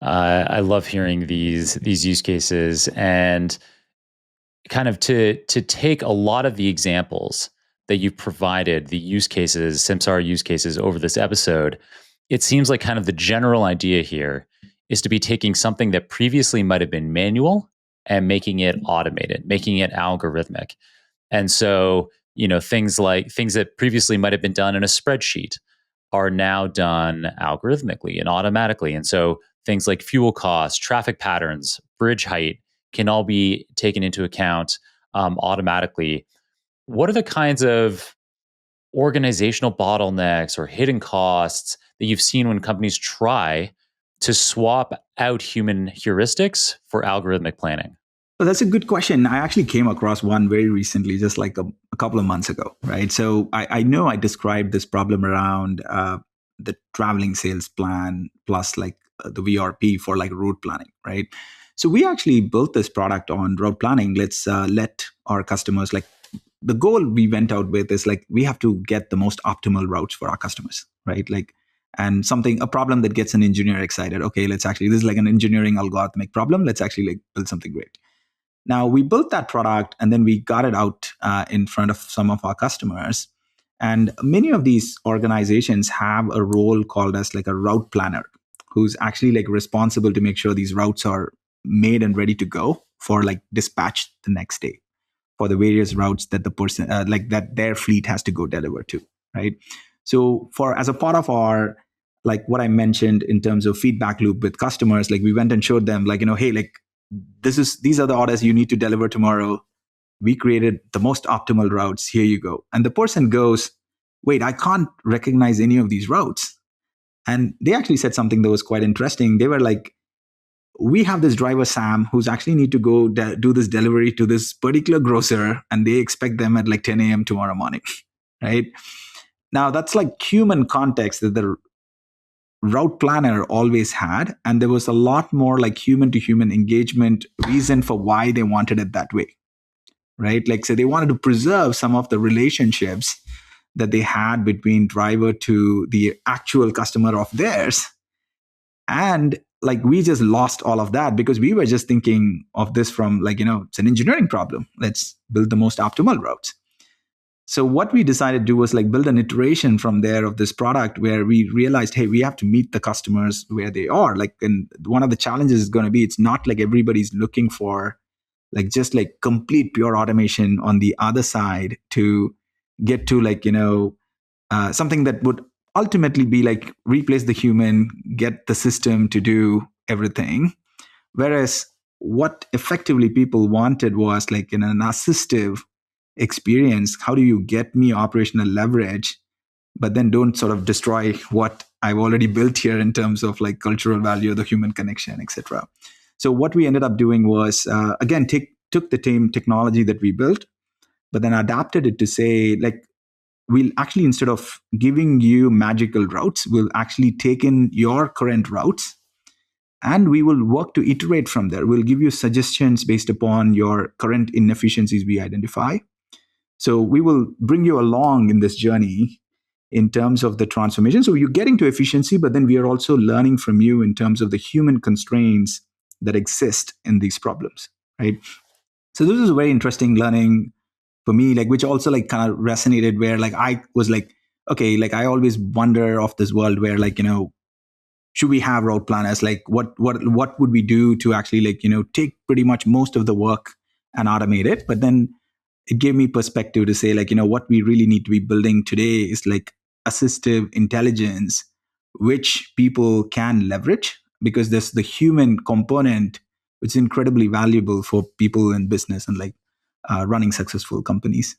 I love hearing these use cases, and kind of to take a lot of the examples that you've provided, the use cases, Samsara use cases over this episode. It seems like kind of the general idea here is to be taking something that previously might have been manual and making it automated, making it algorithmic. And so, things that previously might have been done in a spreadsheet are now done algorithmically and automatically. And so things like fuel costs, traffic patterns, bridge height can all be taken into account automatically. What are the kinds of organizational bottlenecks or hidden costs that you've seen when companies try to swap out human heuristics for algorithmic planning? Well, that's a good question. I actually came across one very recently, just like a couple of months ago, right? So I know I described this problem around the traveling sales plan plus like the VRP for like route planning, right? So we actually built this product on route planning. Let's let our customers, like, the goal we went out with is like we have to get the most optimal routes for our customers, right? Like, and a problem that gets an engineer excited. Okay, this is like an engineering algorithmic problem. Let's actually like build something great. Now, we built that product and then we got it out in front of some of our customers. And many of these organizations have a role called as like a route planner, who's actually like responsible to make sure these routes are made and ready to go for like dispatch the next day for the various routes that the person, that their fleet has to go deliver to, right? So as a part of our, like what I mentioned in terms of feedback loop with customers, like we went and showed them like, hey, like, these are the orders you need to deliver tomorrow. We created the most optimal routes. Here you go. And the person goes, wait, I can't recognize any of these routes. And they actually said something that was quite interesting. They were like, we have this driver, Sam, who's actually need to go do this delivery to this particular grocer, and they expect them at like 10 a.m. tomorrow morning, right? Now, that's like human context that the route planner always had, and there was a lot more like human to human engagement reason for why they wanted it that way, right? Like, so they wanted to preserve some of the relationships that they had between driver to the actual customer of theirs. And like, we just lost all of that because we were just thinking of this from like, it's an engineering problem. Let's build the most optimal routes. So what we decided to do was like build an iteration from there of this product where we realized, hey, we have to meet the customers where they are. Like, and one of the challenges is going to be, it's not like everybody's looking for like just like complete pure automation on the other side to get to like, something that would ultimately be like replace the human, get the system to do everything. Whereas what effectively people wanted was like in an assistive experience. How do you get me operational leverage, but then don't sort of destroy what I've already built here in terms of like cultural value, the human connection, etc. So what we ended up doing was, again, took the same technology that we built, but then adapted it to say, like, we'll actually, instead of giving you magical routes, we'll actually take in your current routes and we will work to iterate from there. We'll give you suggestions based upon your current inefficiencies we identify. So we will bring you along in this journey in terms of the transformation. So you're getting to efficiency, but then we are also learning from you in terms of the human constraints that exist in these problems, right? So this is a very interesting learning for me, like, which also like kind of resonated where like I was like, okay, like I always wonder of this world where like, should we have route planners? Like what would we do to actually like, take pretty much most of the work and automate it? But then it gave me perspective to say like, what we really need to be building today is like assistive intelligence, which people can leverage because there's the human component, which is incredibly valuable for people in business and like running successful companies.